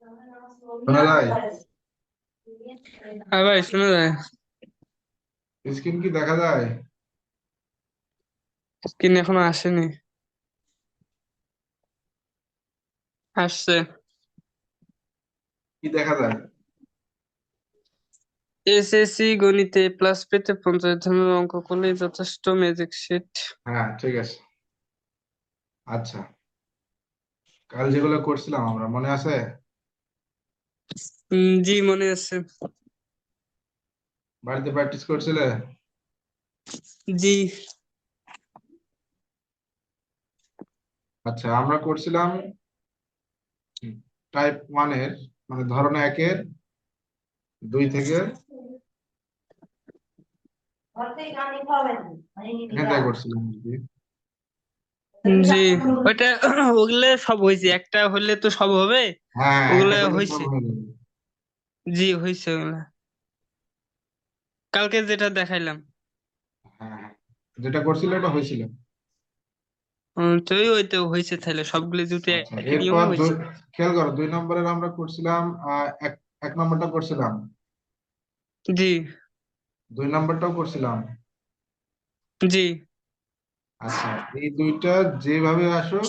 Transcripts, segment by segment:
শোনা যায়? হ্যাঁ ভাই, শোনা যায়। স্ক্রিন কি দেখা যায়? স্ক্রিন এখনো আসেনি। আসছে। কি দেখা যায়? এসএসসি গণিতে প্লাস পেতে 50 ধরনের অঙ্ক করলেই যথেষ্ট, ম্যাজিক শিট। হ্যাঁ, ঠিক আছে। আচ্ছা, কাল যেগুলো করছিলাম আমরা মনে আছে? জি, মনে আছে। বাড়িতে প্র্যাকটিস করছিলে? জি। আচ্ছা, আমরা করছিলাম টাইপ 1 এর, মানে ধরন 1-এর 2 থেকে এখান থেকে করছিলাম আর কি। জি, ওইটা ওগুলো সব হয়েছে, একটা হলে তো সব হবে। হ্যাঁ হ্যাঁ, ওগুলো একটা করলে সব হয়েছে। হয়ে যাবে। জি, হয়েছে ওগুলা। কালকে যেটা দেখাইলাম। হ্যাঁ হ্যাঁ, যেটা করছিল ওটা হয়েছিল। তো ওইটা হয়েছে, তাহলে সবগুলো যদি আচ্ছা, একই এরপর নিয়মে হয়েছে। খেয়াল করো, 2 নম্বরের আমরা করছিলাম এক এক নম্বরটা করছিলাম, জি। 2 নম্বরটাও করছিলাম। জি। আচ্ছা, এই দুইটা যেভাবে আসুক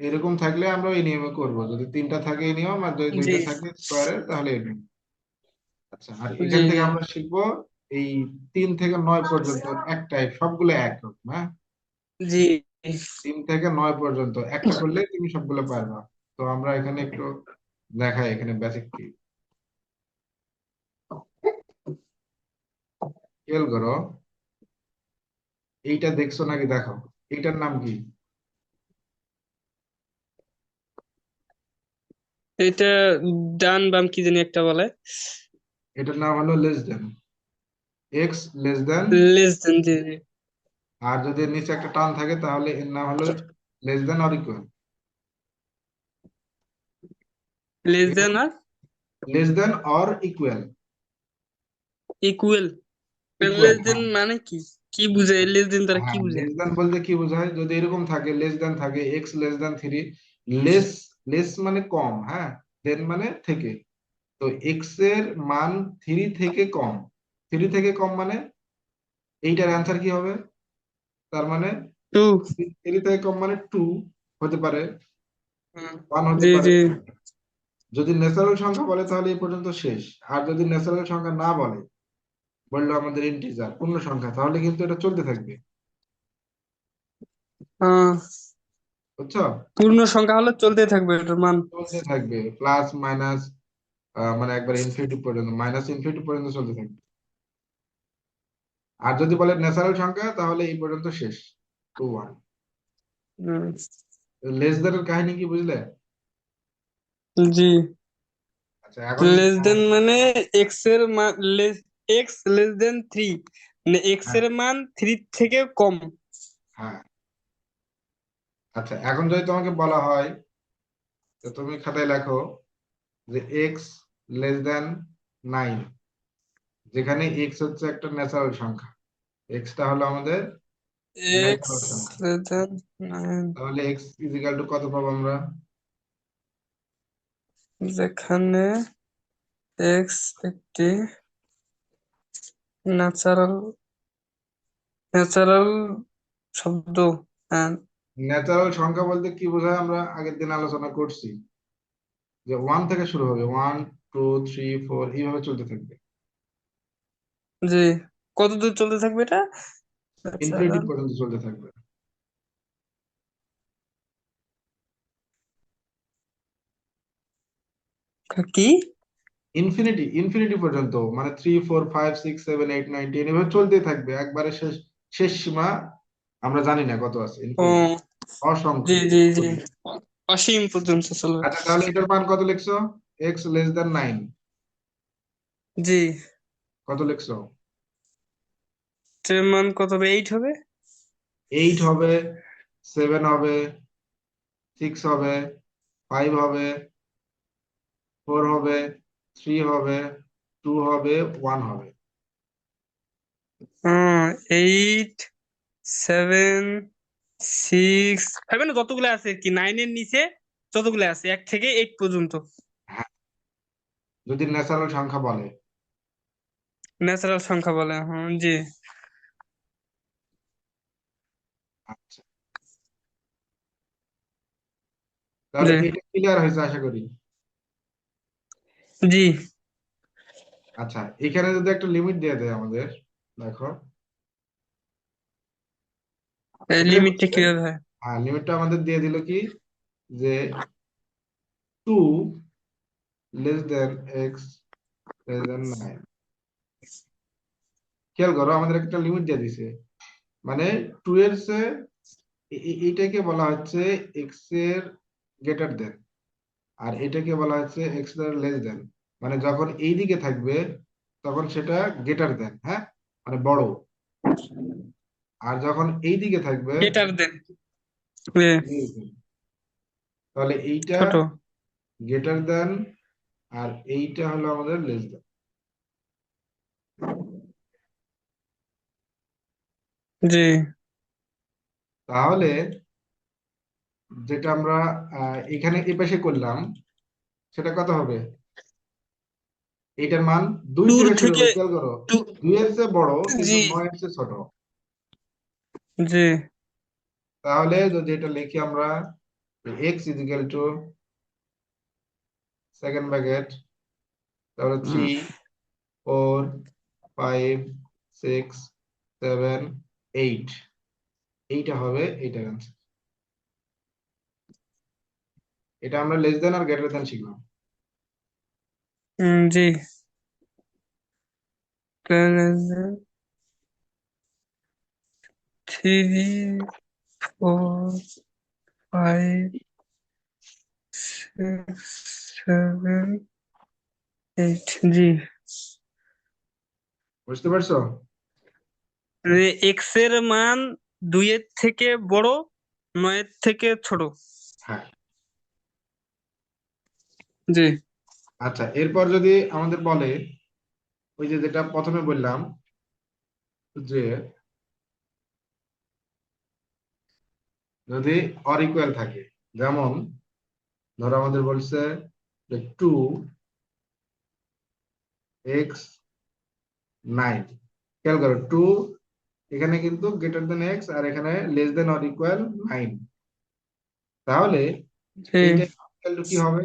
এরকম থাকলে আমরা এই নিয়মে করব, যদি 3টা থাকে এই নিয়ম, আর যদি জি। 2টা থাকে স্কোয়ারের তাহলে এই নিয়ম। আচ্ছা, আর জি। এখান থেকে জি। আমরা শিখবো এই 3 থেকে 9 পর্যন্ত একটাই, সবগুলো এক রকম, হ্যাঁ। জি। 3 থেকে 9 পর্যন্ত একটা করলে তুমি সবগুলো পারবা। তো আমরা এখানে একটু দেখাই এখানে বেসিক কি। খেয়াল করো, এইটা দেখছো নাকি দেখো, এইটার নাম কি? এটা ডান বাম কি জানি একটা বলে। এটার নাম হলো less than, X less than. Less than. জি। জি। আর যদি নিচে একটা টান থাকে তাহলে এর নাম হলো less than or equal. Less than আর less than or equal. Equal. Equal, less than হ্যাঁ। মানে কি? কি বুঝায় লেস দেন তারা কি হ্যাঁ, বুঝায়? লেস দেন বলতে কি বোঝায়, যদি এরকম থাকে লেস দেন থাকে x <3, লেস, লেস মানে কম, হ্যাঁ, দেন মানে থেকে। তো এক্স এর মান 3 থেকে কম, 3 থেকে কম মানে এইটার অ্যান্সার কি হবে? তার মানে টু। 3 থেকে কম মানে 2 হতে পারে, 1 হতে জি। পারে। জি। যদি ন্যাচারাল সংখ্যা বলে তাহলে এই পর্যন্ত শেষ। আর যদি ন্যাচারাল সংখ্যা না বলে, বললো আমাদের ইন্টিজার পূর্ণ সংখ্যা, তাহলে কিন্তু এটা চলতে থাকবে। আহ, বুঝছো? পূর্ণ সংখ্যা হলে চলতে থাকবে এটার মান। চলতে থাকবে, প্লাস মাইনাস, মানে একবার ইনফিনিটি পর্যন্ত, মাইনাস ইনফিনিটি পর্যন্ত চলতে থাকবে। আর যদি বলে ন্যাচারাল সংখ্যা তাহলে এই পর্যন্ত শেষ, 2 1। লেস দেনের কাহিনী কি বুঝলে? জি। আচ্ছা এখন লেস দেন মানে এক্স এর মান, এক্স লেস দেন থ্রি, মানে এক্স হ্যাঁ এর মান থ্রি থেকে কম। হ্যাঁ, আচ্ছা এখন যদি তোমাকে বলা হয়, তো তুমি খাতায় লেখো যে এক্স <9, যেখানে এক্স হচ্ছে একটা ন্যাচারাল সংখ্যা, এক্সটা হলো আমাদের এক্স ন্যাচারাল সংখ্যা। লেস দেন নাইন, তাহলে এক্স ইজিক্যাল টু কত পাবো আমরা? যেখানে এক্স একটি ন্যাচারাল, ন্যাচারাল শব্দ। হ্যাঁ। ন্যাচারাল সংখ্যা বলতে কি বোঝায় আমরা আগের দিন আলোচনা করছি, যে 1 থেকে শুরু হবে, 1 2 3 4 এইভাবে চলতে থাকবে, জি। কত দূর চলতে থাকবে এটা? ইনফিনিটি ন্যাচারাল পর্যন্ত চলতে থাকবে। কি? ইনফিনিটি, ইনফিনিটি পর্যন্ত, মানে 3 4 5 6 7 8 9 10 এভাবে চলতেই থাকবে, একবারে শেষ, শেষ সীমা আমরা জানি না কত আছে, ও। ইনফিনিটি, জি। অসংখ্য। জি। জি। অসীম পর্যন্ত চলবে। আচ্ছা, তাহলে এটার মান কত লিখছো? x <9 জি। কত লিখছো? এটার মান কত হবে? এইট হবে। 8 হবে, 7 হবে, 6 হবে, 5 হবে, 4 হবে, 3 হবে, 2 হবে, 1 হবে। হ্যাঁ। এইট, সেভেন, সিক্স, সেভেন যতগুলো আছে আর কি, নাইনের নিচে যতগুলো আছে এক থেকে এইট পর্যন্ত। যদি ন্যাচারাল সংখ্যা বলে। ন্যাচারাল সংখ্যা বলে, হ্যাঁ জি। আচ্ছা, তাহলে জি। এটা ক্লিয়ার হয়েছে আশা করি। জি। আচ্ছা, এখানে যদি একটা লিমিট দিয়ে দেয় আমাদের, দেখো এই এটাই লিমিটটা বলছে। কিভাবে হয়? হ্যাঁ, লিমিটটা আমাদের দিয়ে দিল কি, যে 2 লেস দেন এক্স লেস দেন 9। খেয়াল করো, আমাদের একটা লিমিট দিয়ে দিছে, মানে 2 এর চেয়ে এইটাকে বলা হচ্ছে এক্স এর গ্রেটার দেন, আর এটাকে বলা হচ্ছে এক্স এর লেস দেন। মানে যখন এই দিকে থাকবে তখন সেটা গ্রেটার দেন, হ্যাঁ, মানে বড়। আর যখন এই দিকে থাকবে গেটার দেন। এ, less than। তাহলে এইটা ছোট। গ্রেটার দেন, আর এইটা হলো আমাদের লেস দেন। জি। তাহলে যেটা আমরা এখানে এই পাশে করলাম, সেটা কত হবে? এটার মান 2 টুর থেকে শুরু থেকে হবে, খেয়াল করো। টু। 2 এর চেয়ে বড় কিন্তু জি। 9 এর চেয়ে ছোট। জি। তাহলে যদি এটা লিখি আমরা, x is equal to second bracket, তাহলে উম, 3 4 5 6 7 8, এইটা হবে এইটার অ্যান্সার। এটা আমরা লেস দেন আর গ্রেটার দেন শিখলাম। জি। 3 4 5 6 7 8। জি। বুঝতে পারছো? এক্স এর মান 2-এর থেকে বড়, 9-এর থেকে ছোট। হ্যাঁ। জি। আচ্ছা, এরপর যদি আমাদের বলে, ওই যে যেটা প্রথমে বললাম, যে যদি অর ইকুয়াল থাকে, যেমন ধরো আমাদের বলছে যে 2x9, খেয়াল করো 2 এখানে কিন্তু গ্রেটার দেন এক্স, আর এখানে লেস দেন অর ইকুয়াল 9। তাহলে জি। এইটা ইকুয়াল টু কি হবে?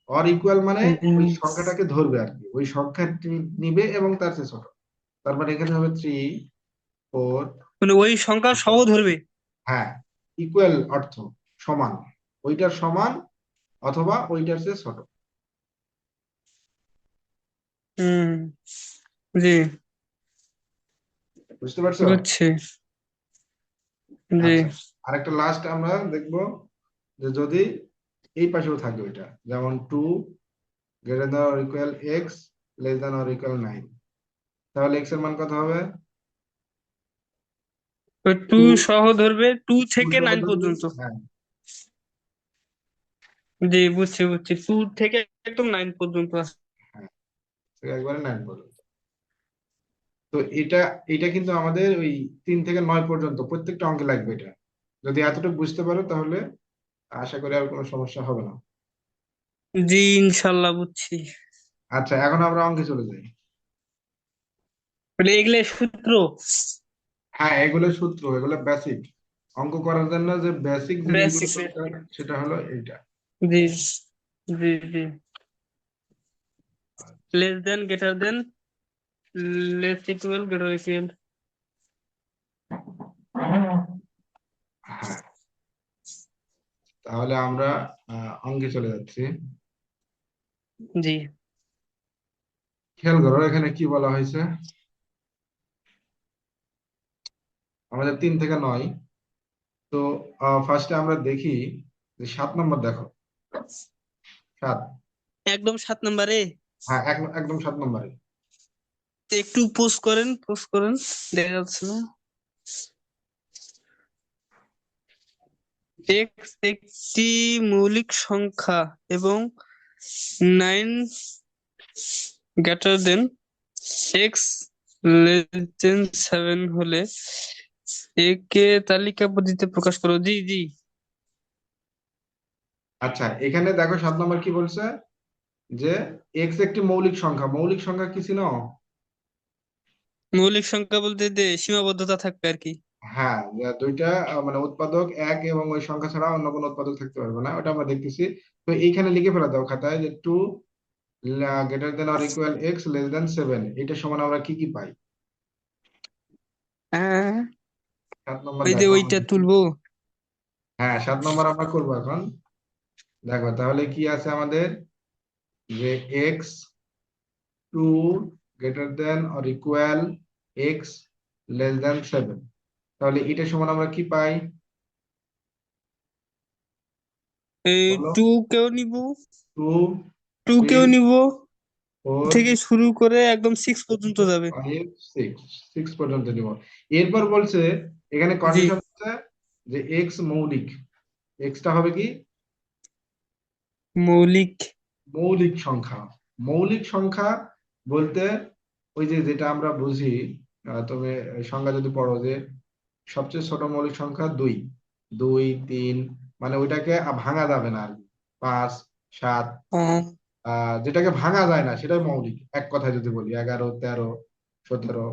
অর ইকুয়াল মানে ওই উম, সংখ্যাটাকে ধরবে আর কি, ওই সংখ্যাটি নিবে এবং তার চেয়ে ছোট। তার মানে এখানে হবে 3 4। মানে ওই সংখ্যা সহ ধরবে। হ্যাঁ, ইকুয়াল অর্থ সমান, ওইটার সমান অথবা ওইটার চেয়ে ছোট। হুম। জি। বুঝতে পারছো? বুঝছি। জি। আচ্ছা, আরেকটা লাস্ট আমরা দেখবো, যে যদি এই পাশেও থাকে ওইটা, যেমন 2 greater than or equal x less than or equal 9, তাহলে এক্স এর মান কত হবে? তো টু 2 সহ ধরবে, 2 2 থেকে সহ 9 ধরবে, পর্যন্ত। হ্যাঁ। জি, বুঝছি বুঝছি, 2 থেকে একদম 9 পর্যন্ত আছে। হ্যাঁ, তো একবারে 9 পর্যন্ত। তো এটা এটা কিন্তু আমাদের ওই 3 থেকে 9 পর্যন্ত প্রত্যেকটা অঙ্কে লাগবে এটা। যদি এতটুকু বুঝতে পারো তাহলে আশা করি আর কোনো সমস্যা হবে না। জি, ইনশাল্লাহ বুঝছি। আচ্ছা, এখন আমরা অঙ্কে চলে যাই। মানে এগুলো সূত্র। হ্যাঁ, এগুলো সূত্র, এগুলো বেসিক। অঙ্ক করার জন্য যে বেসিক জিনিসগুলো বেসিক। দরকার সেটা হলো এইটা। জি। জি। জি। Less than, greater than, less equal, greater equal. হ্যাঁ, তাহলে আমরা অঙ্কে চলে যাচ্ছি। জি। খেয়াল করো এখানে কি বলা হয়েছে, আমাদের 3 থেকে 9। তো ফার্স্টে আমরা দেখি যে 7 নম্বর, দেখো 7। একদম 7 নম্বরে। হ্যাঁ, একদম 7 নম্বরে। একটু পোস্ট করেন, পোস্ট করেন, দেখা যাচ্ছে না। এক্স একটি মৌলিক সংখ্যা এবং 9 গ্রেটার দেন এক্স লেস দেন 7 হলে একে তালিকা পদ্ধতিতে প্রকাশ করো। জি জি। আচ্ছা, এখানে দেখো 7 নম্বর কি বলছে, যে এক্স একটি মৌলিক সংখ্যা। মৌলিক সংখ্যা কি ছিল? মৌলিক সংখ্যা বলতে যে সীমাবদ্ধতা থাকবে আর কি। হ্যাঁ, যে দুইটা মানে উৎপাদক এক এবং ওই সংখ্যা ছাড়া অন্য কোনো উৎপাদক থাকতে পারবে না, ওটা আমরা দেখতেছি। তো এইখানে লিখে ফেলা দাও খাতায় যে 2 greater than or equal x less দেন 7, এটা সমান আমরা কি কি পাই। হ্যাঁ, 7 নম্বর ওই যে দেখো। ওইটা তুলবো। হ্যাঁ, 7 নম্বর আমরা করবো এখন। দেখো তাহলে কি আছে আমাদের, যে x 2 greater than or equal x less দেন 7, তাহলে এটা সমান আমরা কি পাই এই বলো? টু কেও নিব, 2, টু 3, কেও নিব, 4, থেকে শুরু করে একদম সিক্স পর্যন্ত যাবে। 5, 6, 6 পর্যন্ত নিব। এরপর বলছে, এখানে জি। কন্ডিশন হচ্ছে যে এক্স মৌলিক। এক্সটা হবে কি? মৌলিক। মৌলিক সংখ্যা। মৌলিক সংখ্যা বলতে ওই যে যেটা আমরা বুঝি, তুমি সংজ্ঞা যদি পড়ো যে সবচেয়ে ছোট মৌলিক সংখ্যা 2, 2, 3, মানে ওইটাকে ভাঙা যাবে না আর কি। 5, 7, আহ, যেটাকে ভাঙা যায় না সেটাই মৌলিক, এক কথায় যদি বলি। 11, 13, 17,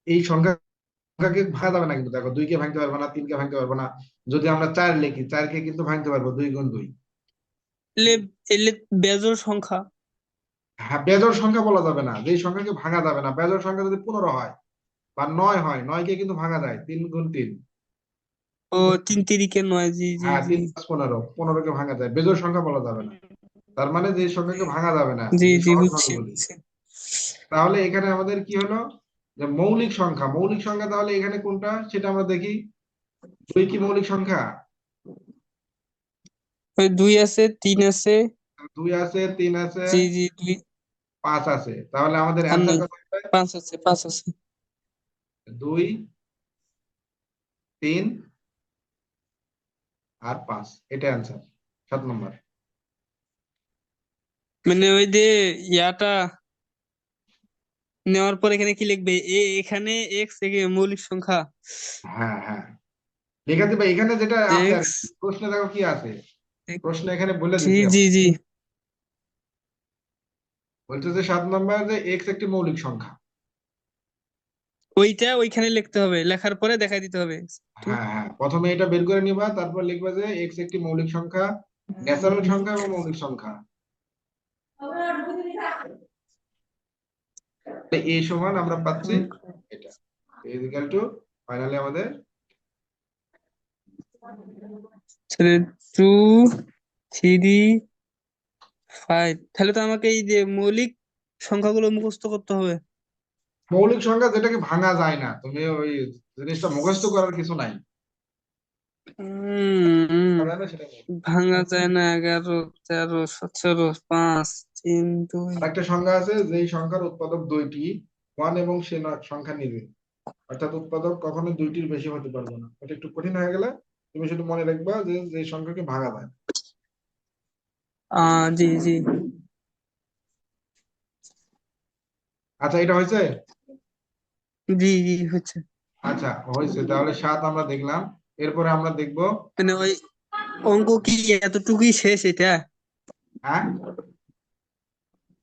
এই সংখ্যাকে ভাঙা যাবে না কিন্তু। দেখো 2 কে ভাঙতে পারবে না, 3 কে ভাঙতে পারবে না। যদি আমরা 4 লিখি, 4 কে কিন্তু ভাঙতে পারবো, 2 গুণ 2। এলে এলে বেজোড় সংখ্যা। হ্যাঁ, বেজোড় সংখ্যা বলা যাবে না, যেই সংখ্যাকে ভাঙা যাবে না। বেজোড় সংখ্যা যদি 15 হয় বা 9 হয়, 9 কে কিন্তু ভাঙা যায়, 3 গুণ 3। ও, তিন তিরিকে নয়, জি জি হ্যাঁ, জি। 3 + 15, 15 কে ভাঙা যায়, বেজোড় সংখ্যা বলা যাবে না। তার মানে যে সংখ্যাকে ভাঙা যাবে না, জি যদি জি, সহজ ভাবে বুঝছি বলি। বুঝছি। তাহলে এখানে আমাদের কি হলো, যে মৌলিক সংখ্যা। মৌলিক সংখ্যা তাহলে এখানে কোনটা সেটা আমরা দেখি। 2 কি মৌলিক সংখ্যা? ওই দুই আছে, তিন আছে। 2 আছে, 3 আছে, জি জি, দুই। 5 আছে। তাহলে আমাদের আর অ্যান্সার নাই, কত হবে? পাঁচ আছে, পাঁচ আছে। 2, 3 আর 5, এটা অ্যান্সার 7 নম্বর। মানে ওই যে ইয়াটা নেওয়ার পর এখানে কি লিখবে, এখানে এক্স মৌলিক সংখ্যা। হ্যাঁ হ্যাঁ, লেখা দিবা এখানে যেটা আছে আর এক্স। কি। প্রশ্নে দেখো কি আছে, প্রশ্ন এখানে বলে জি দিছি জি আমরা। জি। বলছে যে 7 নম্বর, যে এক্স একটি মৌলিক সংখ্যা। ওইটা ওইখানে লিখতে হবে, লেখার পরে দেখাই দিতে হবে। তো হ্যাঁ হ্যাঁ, প্রথমে এটা বের করে নিবা, তারপর লিখবা যে এক্স একটি মৌলিক সংখ্যা, ন্যাচারাল সংখ্যা এবং মৌলিক সংখ্যা। এই সমান আমরা পাচ্ছি এটা, ইকুয়াল টু, ফাইনালি আমাদের। Two, three, five. তাহলে তো আমাকে এই যে মৌলিক সংখ্যাগুলো মুখস্থ করতে হবে। মৌলিক সংখ্যা যেটাকে ভাঙা যায় না, তুমি ওই জিনিসটা মুখস্থ করার কিছু নাই। উম ভাঙা যায় না সেটা মৌলিক। ভাঙা যায় না। 11, 13, 17, 5, 3, 2। আর একটা সংখ্যা আছে, যেই সংখ্যার উৎপাদক দুইটি, 1 এবং সে সংখ্যা নিবে। অর্থাৎ উৎপাদক কখনো দুইটির বেশি হতে পারবে না। এটা একটু কঠিন হয়ে গেলে তুমি শুধু মনে রাখবা যে যে সংখ্যাকে ভাঙা যায় না। জি জি আচ্ছা, এটা হয়েছে। জি জি, হচ্ছে। আচ্ছা, হয়েছে, তাহলে 7 আমরা দেখলাম। এরপরে আমরা দেখব। মানে ওই অঙ্ক কি এতটুকুই শেষ এটা? হ্যাঁ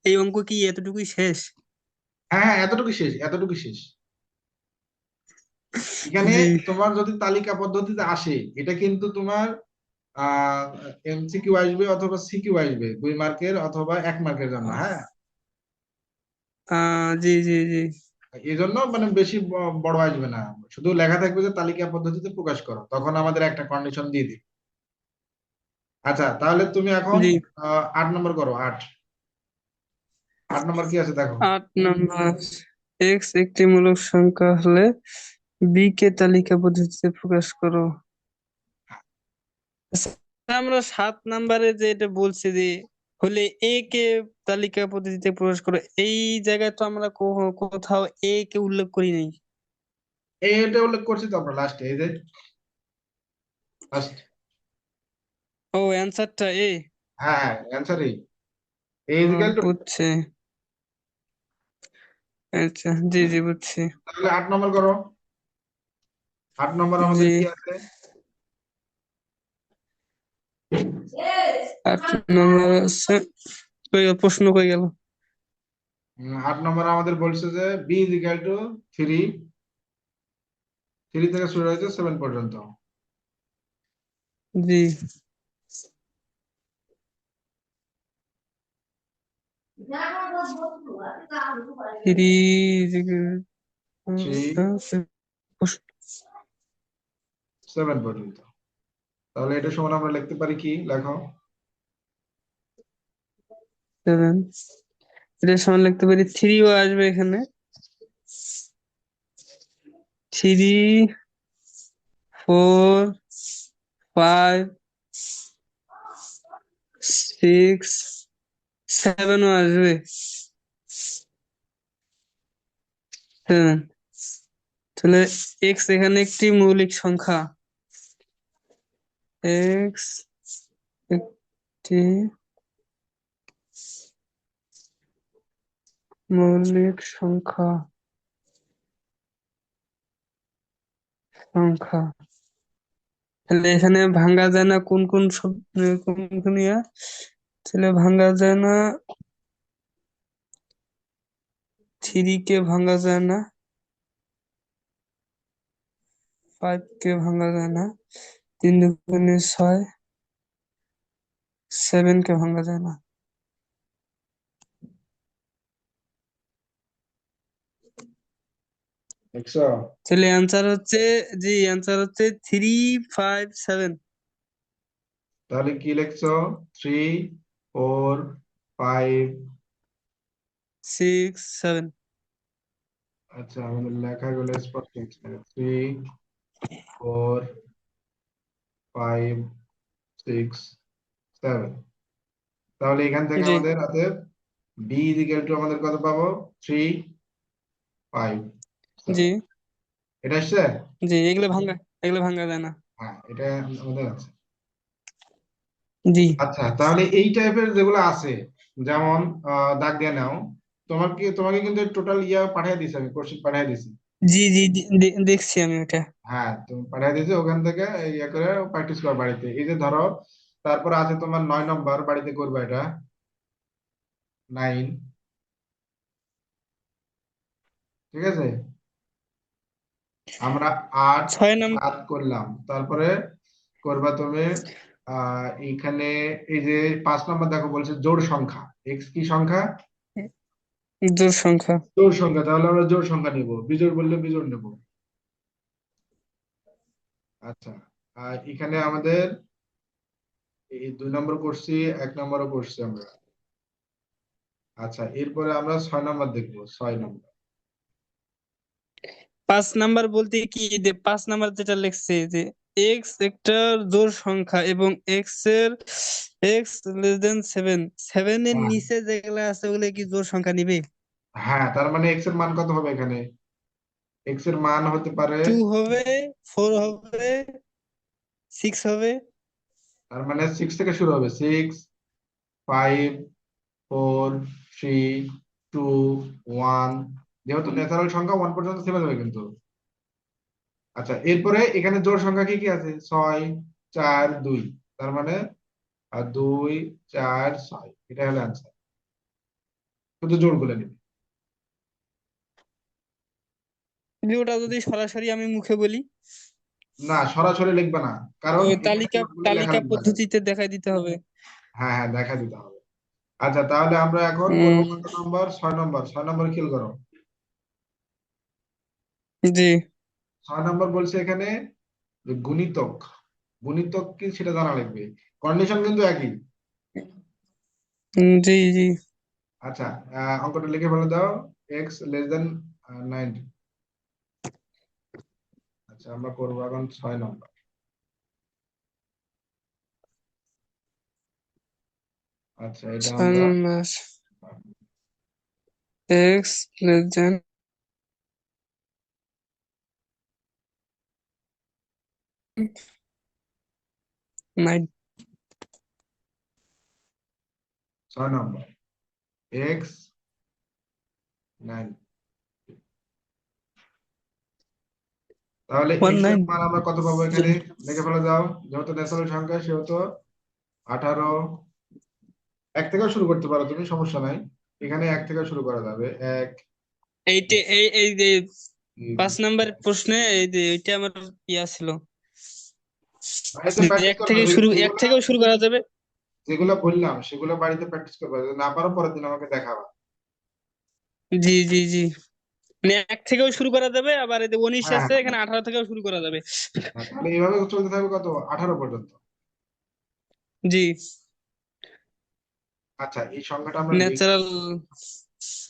এই অঙ্ক কি এতটুকুই শেষ? হ্যাঁ হ্যাঁ, এতটুকু শেষ, এতটুকু শেষ। এখানে জি। তোমার যদি তালিকা পদ্ধতিতে আসে, এটা কিন্তু তোমার এমসিকিউ আসবে অথবা সিকিউ আসবে, 2 মার্কের অথবা 1 মার্কের জন্য। হ্যাঁ, জি জি জি। এই জন্য মানে বেশি বড় আসবে না। শুধু লেখা থাকবে যে তালিকা পদ্ধতিতে প্রকাশ করো, তখন আমাদের একটা কন্ডিশন দিয়ে দিই। আচ্ছা, তাহলে তুমি এখন জি। 8 নম্বর করো। 8, 8 নম্বর কি আছে দেখো। 8 নম্বর, এক্স একটি মূলক সংখ্যা হলে বি কে তালিকা পদ্ধতিতে প্রকাশ করো। আচ্ছা, আমরা 7 নম্বরে যে এটা বলছে যে হলে এ কে তালিকা পদ্ধতিতে প্রকাশ করো, এই জায়গায় তো আমরা কোথাও এ কে উল্লেখ করি নাই। এটা উল্লেখ করছি তো আমরা লাস্টে, এই যে লাস্ট। ও, অ্যান্সারটা এ। হ্যাঁ হ্যাঁ, অ্যান্সার এই ইজিক্যাল টু। বুঝছে। আচ্ছা, জি জি, বুঝছি। তাহলে 8 নম্বর করো। 8 নম্বর জি। আমাদের কি আছে? 8 নম্বর আছে, প্রশ্ন কই গেল? 8 নম্বর আমাদের বলছে যে বি ইজ ইকুয়াল টু 3, 3 থেকে শুরু হয়েছে 7 পর্যন্ত। জি, 3 3, 7 পর্যন্ত। তাহলে এটা সমান আমরা লিখতে পারি কি, লেখো। 7, এটা সমান লিখতে পারি 3ও আসবে এখানে, 3, 4, 5, 6, 7ও আসবে, 7। তাহলে এক্স এখানে একটি মৌলিক সংখ্যা, এক্স একটি মৌলিক সংখ্যা, সংখ্যা। তাহলে এখানে ভাঙা যায় না কোন কোন কোন কোন ইয়া, তাহলে ভাঙা যায় না, 3 কে ভাঙা যায় না, 5 কে ভাঙা যায় না, 3 দুগুণে 6, 7 কে ভাঙা যায় না। দেখছো? তাহলে অ্যান্সার হচ্ছে, জি অ্যান্সার হচ্ছে 3, 5, 7। তাহলে কি লিখছো? 3, 4, 5। 6, 7। আচ্ছা, আমাদের লেখাগুলো স্পষ্ট হচ্ছে না। 3, 4, 5, 6, 7। তাহলে এখান থেকে জি, আমাদের হাতে বি ইজ ইকুয়াল টু আমাদের কত পাবো? 3, 5, জি, 7। এটা আসছে? জি, এগুলো ভাঙা যায় না। হ্যাঁ, এটা আমাদের আছে। জি, আচ্ছা, তাহলে এই টাইপের যেগুলো আছে, যেমন দাগ দিয়ে নাও। তোমাকে কিন্তু টোটাল পাঠিয়ে দিছি, আমি কোশ্চেন পাঠিয়ে দিছি। জি, জি, দেখছি আমি ওটা। হ্যাঁ, তুমি পাঠিয়ে দিয়েছো, ওখান থেকে করে প্র্যাকটিস করো বাড়িতে। এই যে ধরো, তারপর আছে তোমার 9 নম্বর, বাড়িতে করবে এটা। 9, ঠিক আছে। আমরা 8, 6 নম্বর, 7 করলাম, তারপরে করবা তুমি এইখানে এই যে 5 নম্বর দেখো, বলছে জোড় সংখ্যা। এক্স কি সংখ্যা? জোড় সংখ্যা। জোড় সংখ্যা। তাহলে আমরা জোড় সংখ্যা নিব, বিজোড় বললে বিজোড় নেব। আচ্ছা, আর এখানে আমাদের এই 2 নম্বর করছি, 1 নম্বরও করছি আমরা। আচ্ছা, এরপরে আমরা 6 নম্বর দেখবো, 6 নম্বর। 5 নাম্বার বলতে কি, যে 5 নাম্বার যেটা লিখছে যে এক্স একটা জোড় সংখ্যা এবং এক্স লেস দেন 7, 7 এর হ্যাঁ, নিচে যেগুলো আছে ওগুলো কি জোড় সংখ্যা নিবে? হ্যাঁ, তার মানে এক্স এর মান কত হবে এখানে? এক্স এর মান হতে পারে, 2 হবে, 4 হবে, 6 হবে। তার মানে 6 থেকে শুরু হবে। 6, 5, 4, 3, 2, 1। যেহেতু ন্যাচারাল সংখ্যা 1 পর্যন্ত থেমে যাবে কিন্তু। আচ্ছা, এরপরে এখানে জোড় সংখ্যা কি কি আছে? 6, 4, 2। তার মানে 2, 4, 6, এটা হলো অ্যান্সার। শুধু জোড় গুলো নিবে। কিন্তু ওটা যদি সরাসরি আমি মুখে বলি, না, সরাসরি লিখবে না, কারণ ওই এখানে তালিকা জোড়গুলো লেখা তালিকা লাগবে আগে। পদ্ধতিতে দেখাই দিতে হবে। হ্যাঁ, হ্যাঁ, দেখা দিতে হবে। আচ্ছা, তাহলে আমরা এখন করবো উম কত নম্বর? 6 নম্বর। 6 নম্বর খেয়াল করো। জি, 6 নম্বর বলছে এখানে যে গুণিতক। গুণিতক কি সেটা জানা লাগবে। কন্ডিশন কিন্তু একই। জি, জি, আচ্ছা, অঙ্কটা লিখে ফেলে দাও। এক্স লেস দেন 90। আচ্ছা, আমরা করবো এখন 6 নম্বর। আচ্ছা, এটা 6 আমরা নাম্বার, এক্স লেস দেন 9। 6 নম্বর, এক্স 9। তাহলে এক্স এর 19। মান আমরা কত পাবো জি, এখানে? লিখে ফেলে দাও। যেহেতু ন্যাচারাল সংখ্যা সেহেতু 18, এক থেকেও শুরু করতে পারো তুমি, সমস্যা নাই। এখানে এক থেকে শুরু করা যাবে। এক, এইটা এই যে তিন, 5 নাম্বার প্রশ্নে এই যে এটা আমার ইয়া ছিল বাড়িতে যে প্র্যাকটিস এক করবে থেকে শুরু, এক যেগুলা থেকেও শুরু করা যাবে। যেগুলো বললাম সেগুলো বাড়িতে প্র্যাকটিস করবে, যদি না পারো পরের দিন আমাকে দেখাবা। জি জি জি, মানে এক থেকেও শুরু করা যাবে, আবার এই যে 19 হ্যাঁ আছে হ্যাঁ এখানে 18 থেকেও শুরু করা যাবে। হ্যাঁ, তাহলে এইভাবে চলতে থাকবে কত, 18 পর্যন্ত। জি। আচ্ছা, এই সংখ্যাটা আমরা লিখি। ন্যাচারাল।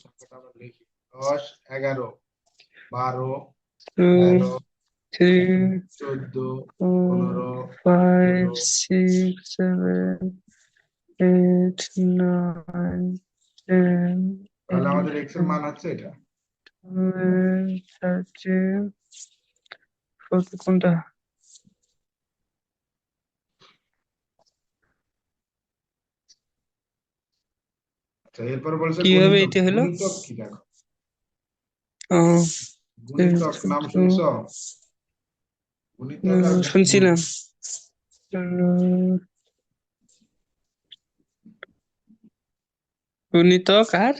সংখ্যাটা আমরা লিখি: 10, 11, 12, two, 13, three, 14, four, 15, five, 16। Six, seven, eight, nine, ten, তাহলে আমাদের এক্স এর মান হচ্ছে এটা। থার্টিন, কোনটা? আচ্ছা, এরপর বলছে কিভাবে গুণিতক। এটা হলো? গুণিতক কি দেখো, ও, গুণিতক নাম শুনছো? গুণিতক আর শুনছিলাম। গুণিতক আর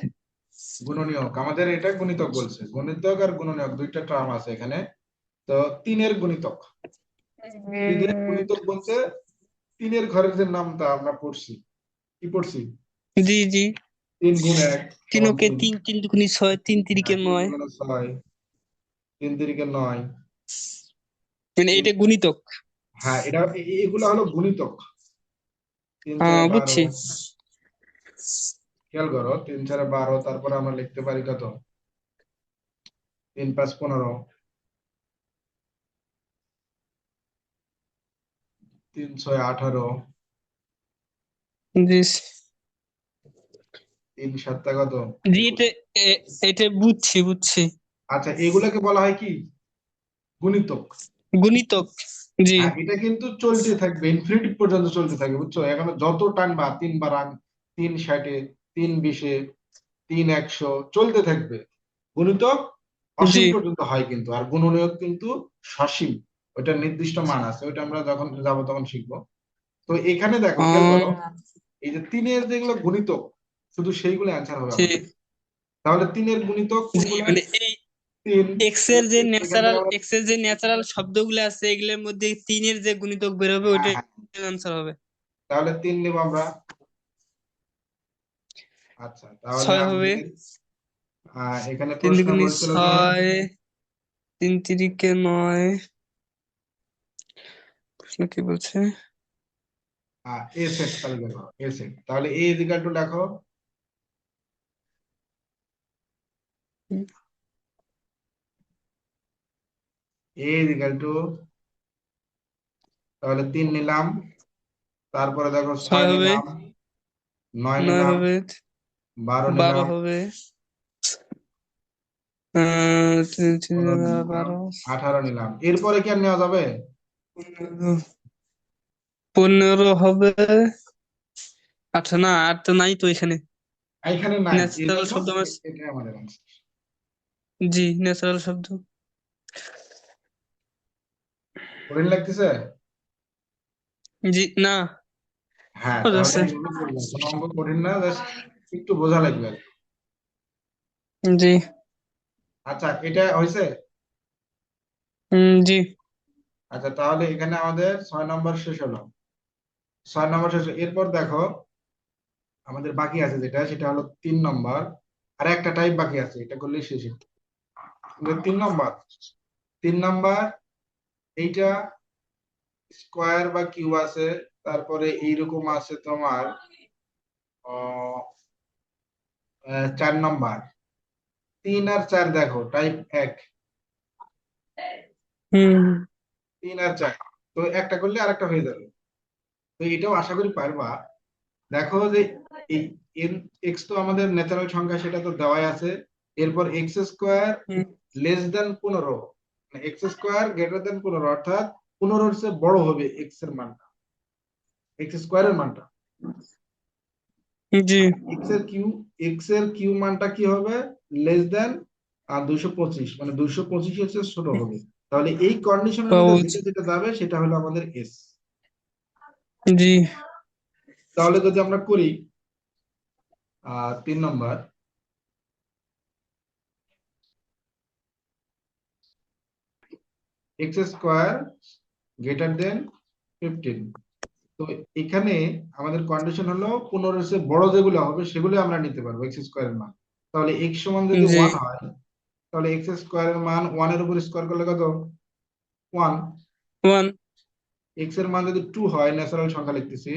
গুণনীয়ক। আমাদের এটা গুণিতক বলছে, গুণিতক আর গুণনীয়ক দুইটা টার্ম আছে এখানে। তো তিনের গুণিতক, তিনের গুণিতক বলতে তিনের ঘরের যে নামটা আমরা পড়ছি, কি পড়ছি? জি জি, 3 গুণ 1 সমান তিনকে 3। তিন, তিন দুগুণী 6, তিন তিরিকে হ্যাঁ, 9। 3 গুণ 6, 3 তিরিকে 9। মানে তিন, এটা গুণিতক। হ্যাঁ এটা এগুলা হলো গুণিতক। 3 4 12। বুঝছি। খেয়াল করো, 3 4 12, তারপরে আমরা লিখতে পারি কত? 3 5 15, 3 6 18, জি 3 7 কত? জি, 21। এটা বুঝছি বুঝছি। আচ্ছা, এগুলাকে বলা হয় কি? গুণিতক। গুণিতক। জি। হ্যাঁ, এটা কিন্তু চলতে থাকবে, ইনফিনিটি পর্যন্ত চলতে থাকবে, বুঝছো? এখানে যত টানবা, 3 বারাং, 3 60, 3 20, 3 100, চলতে থাকবে। গুণিতক জি। অসীম পর্যন্ত হয় কিন্তু, আর গুণনীয়ক কিন্তু সসীম। ওইটা নির্দিষ্ট মান আছে, ওইটা আমরা যখন যাবো তখন শিখবো। তো এখানে দেখো, খেয়াল করো, এই যে তিনের যেগুলো গুণিতক, শুধু সেইগুলো অ্যান্সার হবে জি আমাদের। তাহলে তিনের গুণিতক জি, কোনগুলা? মানে এই 3। এক্স এর যে এখান থেকে ন্যাচারাল, আমরা, এক্স এর যে ন্যাচারাল শব্দগুলো আছে এগুলোর মধ্যে তিনের যে গুণিতক বের হবে হ্যাঁ ওইটাই হ্যাঁ, আনসার হবে। তাহলে 3 নেব আমরা। আচ্ছা, তাহলে 6 হবে। আমাদের এখানে তিন প্রশ্ন দুগুণী বলছিল যে 6, তিন তিরিকে 9। প্রশ্ন কি বলছে? এ সেট তালিকা করো, এ সেট। তাহলে এ ইজিক্যাল টু লেখো, এ ইজিক্যাল টু, তাহলে 3 নিলাম, তারপরে দেখো 6 6 হবে, নিলাম, 9 9 নিলাম, হবে, 12 12 নিলাম, হবে, তিন 15 নিলাম, 12, 18 নিলাম। এরপরে কি আর নেওয়া যাবে? 15 হবে। আচ্ছা না, আর তো নাই তো এখানে এখানে নাই, এই ন্যাচারাল জন্য শব্দ আমার। এটাই আমাদের answer। জি, ন্যাচারাল শব্দ। কঠিন লাগতেছে? জি না, হ্যাঁ, সহজ তাহলে আছে। এইভাবে করবো, কোনো অঙ্ক কঠিন না, জাস্ট একটু বোঝা লাগবে আর কি। জি। আচ্ছা, এটা হয়েছে। জি। আচ্ছা, তাহলে এখানে আমাদের 6 নম্বর শেষ হলো। 6 নম্বর শেষ হলো। এরপর দেখো, আমাদের বাকি আছে যেটা, সেটা হলো 3 নম্বর। আর একটা টাইপ বাকি আছে, এটা করলেই শেষ। 3 নম্বর, 3 নম্বর, এইটা স্কোয়ার বা কিউব আছে, তারপরে এইরকম আছে তোমার 4 নম্বর। 3 আর 4 দেখো, টাইপ 1। হুম। 3 আর 4, তো একটা করলে আরেকটা হয়ে যাবে। তো এটাও আশা করি পারবা। দেখো যে এই এক্স তো আমাদের ন্যাচারাল সংখ্যা, সেটা তো দেওয়াই আছে। এরপর x² হুম, less than 15, x² greater than 15, অর্থাৎ 15-র চেয়ে বড় হবে এক্স এর মানটা, x² এর মানটা। জি। এক্স এর কিউ মানটা কি হবে? লেস দেন 225, মানে 225 হচ্ছে ছোট হবে। তাহলে এই কন্ডিশনের মধ্যে সহজ। যেটা যেটা যাবে সেটা হলো আমাদের এস। জি। তাহলে যদি আমরা করি 3 নম্বর, এক্স স্কোয়ার গ্রেটার দেন 15। তো এখানে আমাদের কন্ডিশন হলো 15 এর চেয়ে বড় যেগুলো হবে সেগুলো আমরা নিতে পারবো এক্স স্কোয়ারের মান। তাহলে এক্স সমান যদি জি 1 হয়, তাহলে এক্স স্কোয়ারের মান 1 এর উপর স্কোয়ার করলে কত? 1। 1 এক্স এর মান যদি 2 হয়, ন্যাচারাল সংখ্যা লিখতেছি,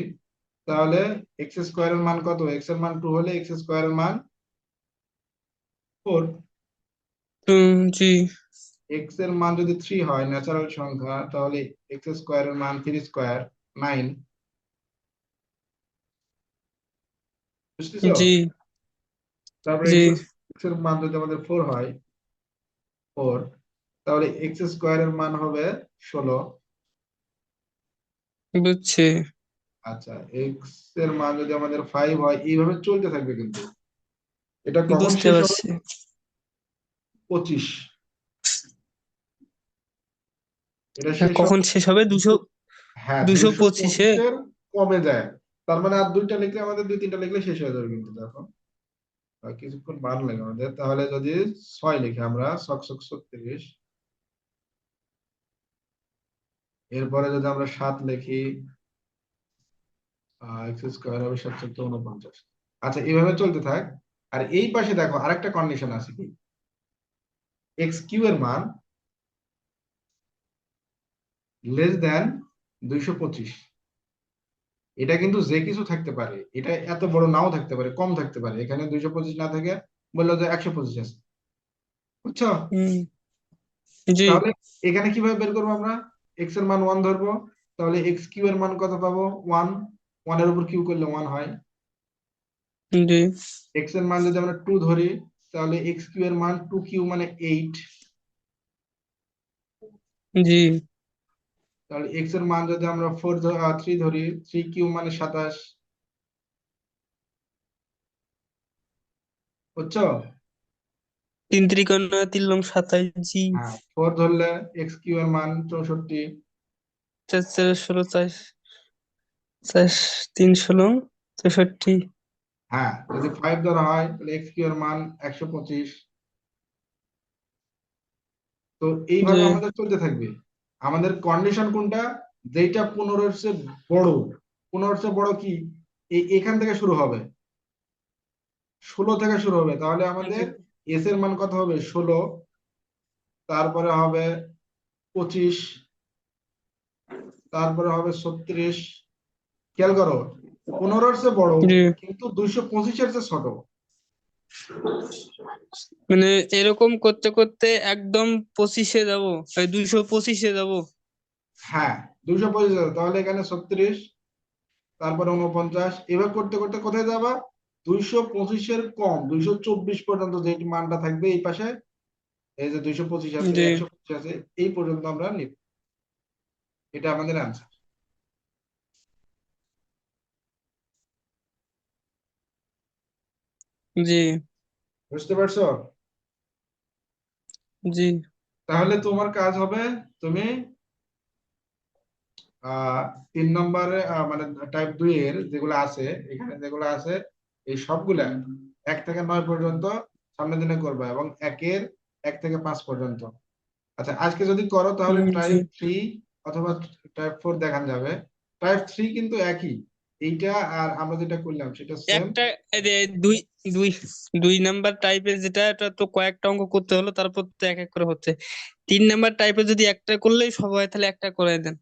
তাহলে এক্স স্কোয়ারের মান কত? এক্স এর মান 2 হলে এক্স স্কোয়ারের মান 4। জি এক্স এর মান যদি 3 হয়, ন্যাচারাল সংখ্যা, তাহলে এক্স স্কোয়ারের মান 3 স্কোয়ার 9। বুঝতেছো? জি তারপরে জি এক্স এর মান যদি আমাদের 4 হয়, 4, তাহলে এক্স স্কোয়ারের মান হবে 16। বুঝছি, আচ্ছা, এক্স এর মান যদি আমাদের 5 হয়, এইভাবে চলতে থাকবে কিন্তু। এটা কখন বুঝতে শেষ হবে? পারছি। 25। এটা হ্যাঁ, শেষ কখন হবে, শেষ হবে? হ্যাঁ, 225-এ। 225-এর কমে যায়। তার মানে আর দুইটা লিখলে, আমাদের দুই তিনটা লিখলে শেষ হয়ে যাবে কিন্তু তখন। আর কিছুক্ষণ বার লাগে আমাদের। তাহলে যদি 6 লিখি আমরা, 636, এরপরে যদি আমরা 7 লিখি, এক্স স্কোয়ার হবে 749। আচ্ছা, এইভাবে চলতে থাক। আর এই পাশে দেখো আরেকটা কন্ডিশন আছে কি, এক্স কিউ এর মান লেস দেন 225। এটা কিন্তু যে কিছু থাকতে পারে, এটা এত বড় নাও থাকতে পারে, কম থাকতে পারে। এখানে 225 না থেকে বললো যে 125 আছে। বুঝছো? হুম, জি তাহলে এখানে কিভাবে বের করবো আমরা? এক্স এর মান 1 ধরবো, তাহলে এক্স কিউ এর মান কত পাবো? 1। 1 এর উপর কিউ করলে 1 হয়। জি এক্স এর মান যদি আমরা 2 ধরি, তাহলে এক্স কিউ এর মান 2 কিউ মানে 8। জি তাহলে এক্স এর মান যদি আমরা 3 ধরি, 3 কিউ মানে 27। বুঝছো? 3 × 3 = 27। জি হ্যাঁ, 4 ধরলে এক্স কিউ এর মান 64। 4 × 4 = 16, 4 3 × 16 = 64। হ্যাঁ, যদি 5 ধরা হয়, তাহলে এক্স কিউ এর মান 125। তো জি এইভাবে আমাদের চলতে থাকবে। আমাদের কন্ডিশন কোনটা? যেটা 15 এর চেয়ে বড়। 15 এর চেয়ে বড় কি? এখান থেকে শুরু হবে, 16 থেকে শুরু হবে। তাহলে জি আমাদের এস এর মান কত হবে? 16। তারপরে হবে 25। তারপরে হবে 36। খেয়াল করো, 15 এর চেয়ে বড়, জি কিন্তু 225-এর চেয়ে ছোট। মানে এরকম করতে করতে একদম 25-এ যাবো, 225-এ যাবো। হ্যাঁ, 225, তাহলে এখানে 36, তারপরে 49, এবার করতে করতে কোথায় যাবা? 225-এর কম 224 পর্যন্ত যে মানটা থাকবে এই পাশে, এই যে 225 আছে, জি 125 আছে, এই পর্যন্ত আমরা নিব। এটা আমাদের আনসার। জি বুঝতে পারছো? জি তাহলে তোমার কাজ হবে, তুমি আহ 3 নম্বরে মানে টাইপ 2 এর যেগুলো আছে, এখানে যেগুলো আছে, এই সবগুলা 1 থেকে 9 পর্যন্ত সামনের দিনে করবা, এবং 1 থেকে 5 পর্যন্ত। আচ্ছা, আজকে যদি করো তাহলে জি টাইপ 3 অথবা টাইপ 4 দেখান যাবে। টাইপ 3 কিন্তু একই, এইটা আর আমরা যেটা করলাম সেটা সেম। একটা এই যে দুই দুই 2 নাম্বার টাইপের যেটা, এটা তো কয়েকটা অঙ্ক করতে হলো, তারপর তো এক এক করে হচ্ছে। 3 নাম্বার টাইপে যদি একটা করলেই সব হয়, তাহলে একটা করে দেন।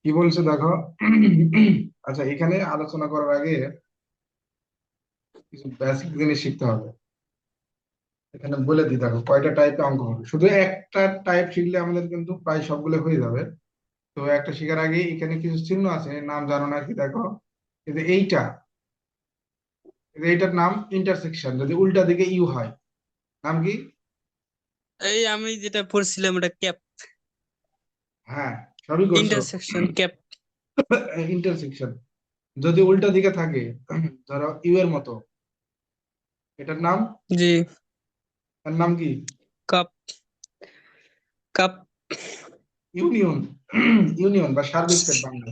কি বলছে দেখো। আচ্ছা, এখানে আলোচনা করার আগে কিছু বেসিক জিনিস শিখতে হবে। এখানে বলে দিই, দেখো কয়টা টাইপে অঙ্ক হবে। শুধু একটা টাইপ শিখলে আমাদের কিন্তু প্রায় সবগুলো হয়ে যাবে। তো একটা শেখার আগে এখানে কিছু চিহ্ন আছে, নাম জানো নাকি দেখো। এই যে এইটার নাম ইন্টারসেকশন, যদি উল্টা দিকে ইউ হয়, নাম কি? এই আমি যেটা পড়ছিলাম ওটা ক্যাপ, হ্যাঁ, সবই করছো। Intersection cap. ইন্টারসেকশন যদি উল্টা দিকে থাকে, ধরো ইউ এর মতো, এটার নাম, জি এর নাম কি? Cup, cup. ইউনিয়ন। ইউনিয়ন বা সার্বিক সেট বাংলা।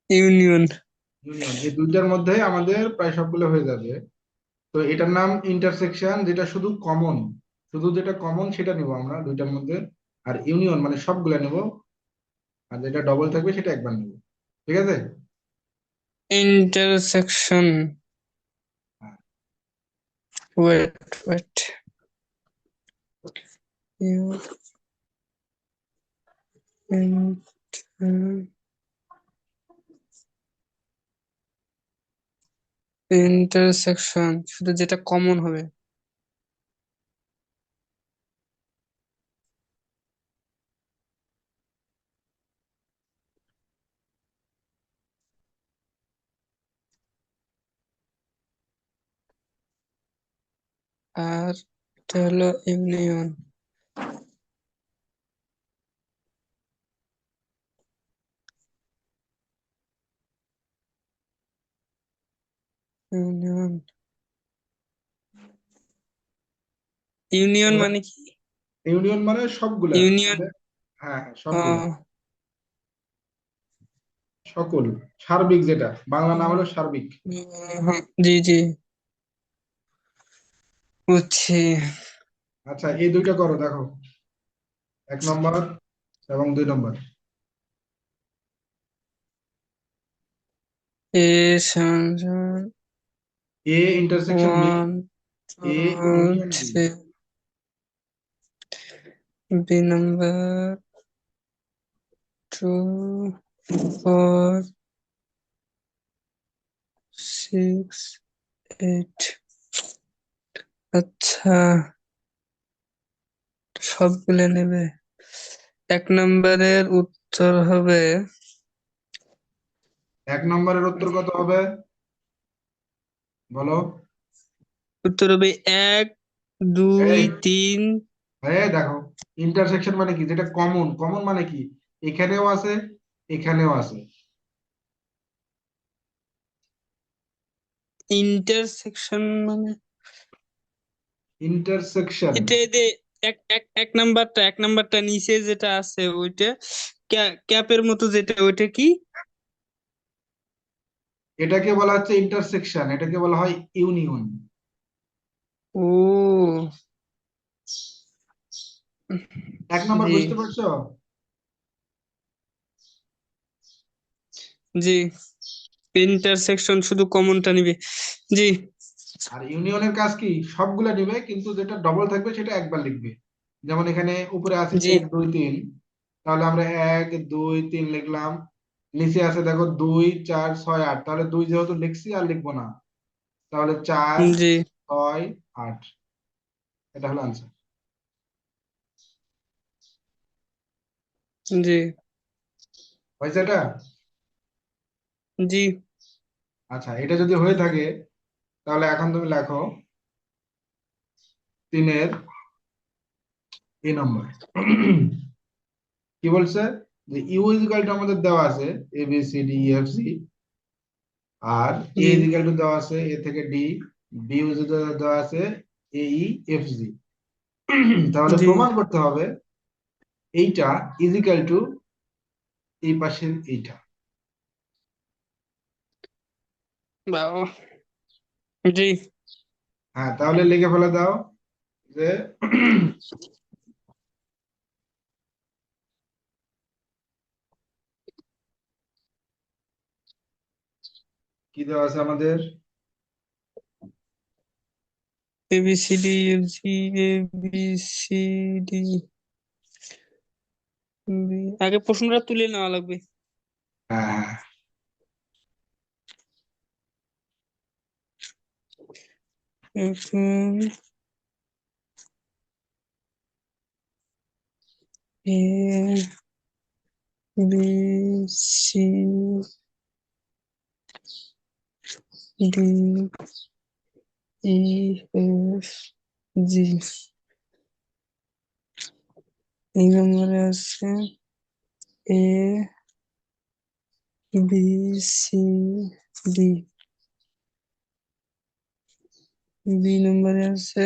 ইউনিয়ন। ইউনিয়ন, এই দুইটার মধ্যে আমাদের প্রায় সবগুলো হয়ে যাবে। তো এটার নাম ইন্টারসেকশন, যেটা শুধু কমন, শুধু যেটা কমন সেটা নিব আমরা দুইটার মধ্যে। আর ইউনিয়ন মানে সবগুলা নেব, আর যেটা ডবল থাকবে সেটা একবার নেব। ঠিক আছে? ইন্টারসেকশন। হ্যাঁ। Wait wait. ইন্টারসেকশন শুধু যেটা কমন হবে। আর এটা হলো ইউনিয়ন। ইউনিয়ন, ইউনিয়ন এবার মানে কি? ইউনিয়ন মানে সবগুলা ইউনিয়ন। হ্যাঁ হ্যাঁ, সবগুলা, সকল, সার্বিক, যেটা বাংলা নাম হলো সার্বিক। জি জি, বুঝছি। আচ্ছা, এই দুইটা করো, দেখো 1 নম্বর এবং 2 নম্বর। এ সমান A intersection B, one two A union B. Three, B number 2 4 6 8। আচ্ছা, সবগুলো নেবে। 1 নম্বরের উত্তর হবে, 1 নম্বরের উত্তর কত হবে বলো? উত্তর হবে 1 2 এই 3। দেখো, ইন্টারসেকশন মানে কি, যেটা কমন, কমন মানে কি, এখানেও আছে এখানেও আছে। ইন্টারসেকশন মানে ইন্টারসেকশন, এটা এই যে এক নাম্বারটা নিচে যেটা আছে ওইটা ক্যাপের মতো যেটা, ওইটা কি? এটাকে বলা হচ্ছে ইন্টারসেকশন, এটাকে বলা হয় ইউনিয়ন। ও 1 নম্বর জি বুঝতে পারছো? জি, ইন্টারসেকশন শুধু কমনটা নিবে। জি আর ইউনিয়নের কাজ কি, সবগুলা নিবে কিন্তু যেটা ডবল থাকবে সেটা একবার লিখবে। যেমন এখানে উপরে আছে জি 1 2 3, তাহলে আমরা 1 2 3 লিখলাম। নিচে আছে দেখো 2 4 6 8, তাহলে 2 যেহেতু লিখছি আর লিখবো না, তাহলে 4 6 8। এটা হলো আনসার। জি হয়েছে এটা? জি। আচ্ছা, এটা যদি হয়ে থাকে তাহলে এখন তুমি লেখো 3-এর A নম্বর। কি বলছে, যে ইউ ইজিক্যাল টু আমাদের দেওয়া আছে ABCDEFC, আর এ জি ইজিক্যাল টু দেওয়া আছে A থেকে D, বি দেওয়া আছে AEFG। তাহলে জি, প্রমাণ করতে হবে এইটা ইজিক্যাল টু এই পাশের এইটা। বাবা। জি হ্যাঁ, তাহলে লিখে ফেলে দাও যে কি দেওয়া আছে আমাদের, ABCDFG, ABCD, আগে প্রশ্নটা তুলে নেওয়া লাগবে। হ্যাঁ হ্যাঁ, এখন A B C D E F জি, এই নম্বরে আছে এ বি সি ডি। বি নম্বরে আছে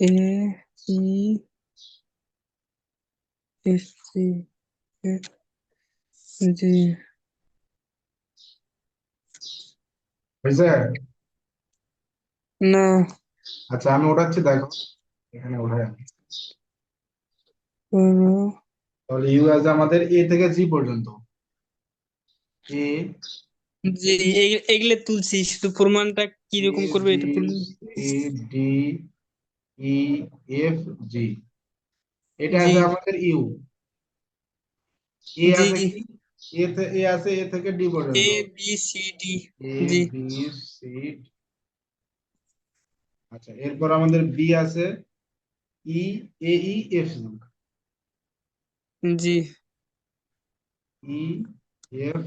এ ই এফ সি। জি। হয়েছে? না। আচ্ছা আমি ওঠাচ্ছি, দেখো এখানে ওঠাই আমি। করো। তাহলে ইউ আছে আমাদের এ থেকে জি পর্যন্ত। এ, জি। এগুলো তুলছি, শুধু প্রমাণটা এ কিরকম করবে বি এটা তুল। C D E F G, এটা জি। আছে আমাদের ইউ। এ জি। আছে কি, এ আছে এ থেকে ডি এ পর্যন্ত। B C D. এ জি। বি সি, আচ্ছা এরপর আমাদের বি আছে E, A E F G. E, F,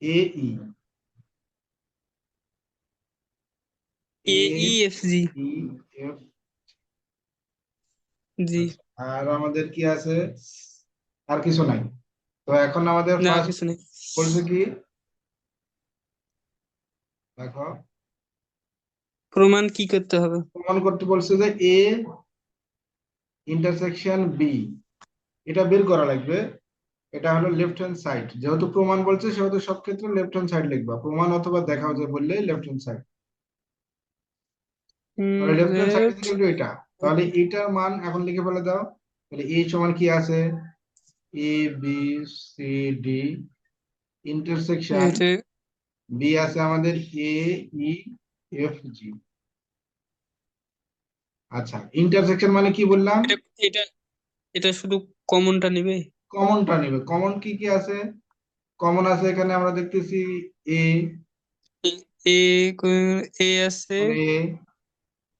A E, A A E F G. E F. G. আচ্ছা আর আমাদের কি আছে, আর কিছু নাই। তো এখন আমাদের না, আর ফার্স্ট কিছু নেই। বলছে কি, দেখো প্রমাণ কি করতে হবে? প্রমাণ করতে বলছে যে এ ইন্টারসেকশন বি, এটা বের করা লাগবে। এটা হলো লেফট হ্যান্ড সাইড, যেহেতু প্রমাণ বলছে সেহেতু সব ক্ষেত্রে লেফট হ্যান্ড সাইড লিখবা, প্রমাণ অথবা দেখাও যে বললে লেফট হ্যান্ড সাইড। তাহলে left hand side left. Equal to এটা, তাহলে এটার মান এখন লিখে ফেলে দাও। তাহলে এ সমান কি আছে, এ বি সি ডি ইন্টারসেকশন, এটা বি আছে আমাদের এ ই এফ জি। আচ্ছা ইন্টারসেকশন মানে কি বললাম, এটা এটা এটা শুধু কমনটা নিবে। কমনটা নেবে। কমন কি কি আছে, কমন আছে এখানে আমরা দেখতেছি এ, এ এ এ আছে। মানে এ,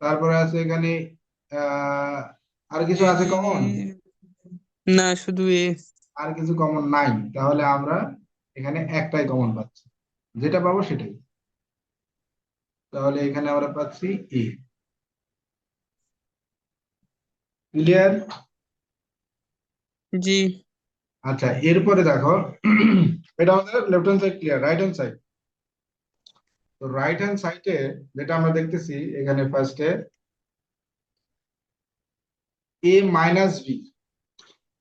তারপরে আছে এখানে আহ আর কিছু আছে কমন, এ, না, শুধু এ। আর কিছু কমন নাই, তাহলে আমরা এখানে একটাই কমন পাচ্ছি, যেটা পাবো সেটাই। তাহলে এখানে আমরা পাচ্ছি এ। ক্লিয়ার? জি। আচ্ছা এরপরে দেখো এটা আমাদের left hand side clear, right hand side. তো রাইট হ্যান্ড সাইডে যেটা আমরা দেখতেছি এখানে ফার্স্টে এ মাইনাস বি,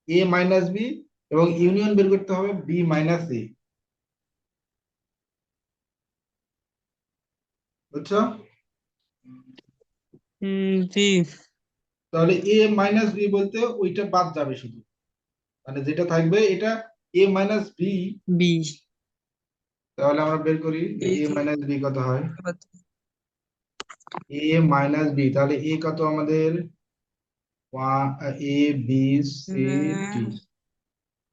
এ মাইনাস বি এবং ইউনিয়ন বের করতে হবে বি মাইনাস এ, বুঝছো? জি। তাহলে এ মাইনাস বি বলতে ওইটা বাদ যাবে শুধু, মানে যেটা থাকবে এটা এ মাইনাস বি। বি। তাহলে আমরা বের করি যে এই এ যে মাইনাস বি কত হয়, এ মাইনাস বি, তাহলে এ কত আমাদের, A B C D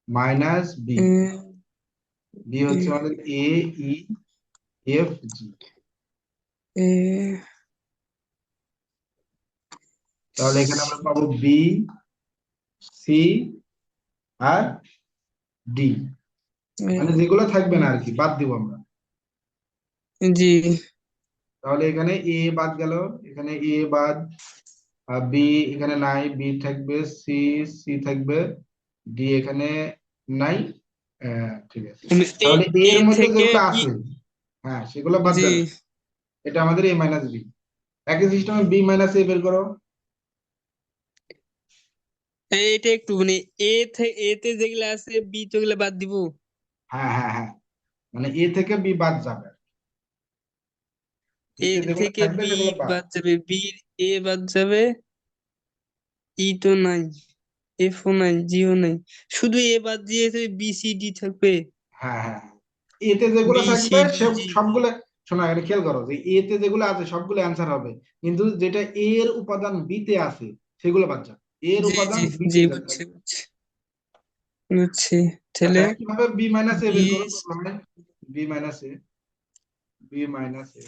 minus B, B হচ্ছে আমাদের এ ই এফ জি। তাহলে এখানে আমরা পাবো বি সি আর ডি, মানে যেগুলো থাকবে না আর কি বাদ দিব আমরা। জি। তাহলে এখানে এ বাদ গেল, এখানে এ বাদ, বি এখানে নাই, বি থাকবে, সি সি থাকবে, ডি এখানে নাই। ঠিক আছে, এ তাহলে এ এর মধ্যে থেকে যেগুলো ই। আছে, হ্যাঁ সেগুলো বাদ জি। যাবে। এটা আমাদের এ মাইনাস বি, একই সিস্টেমে বি মাইনাস এ বের করো। এইটা একটু মানে এ তে যেগুলা আছে বি তো ওগুলা বাদ দিব। হ্যাঁ হ্যাঁ হ্যাঁ, মানে এ থেকে বি বাদ যাবে, এ এতে যেগুলো থেকে থাকবে বি সেগুলো বাদ। বাদ যাবে, বি এ বাদ যাবে, ই তো নাই, এফ ও নাই, জি ও নাই, শুধু এ বাদ দিয়ে বি সি ডি থাকবে। হ্যাঁ হ্যাঁ হ্যাঁ। এতে যেগুলো বি সি থাকবে ডি সে জি। সবগুলো, শোনো এটা খেয়াল করো যে এতে যেগুলো আছে সবগুলো অ্যান্সার হবে, কিন্তু যেটা এ এর উপাদান বি তে আছে সেগুলো বাদ যাবে, এর জি। উপাদান জি। বি জি, তে বুঝছি যাবে। বুঝছি বুঝছি। আচ্ছা তাহলে একইভাবে বি মাইনাস এ বের বি করো প্রথমে, বি মাইনাস এ, বি মাইনাস এ।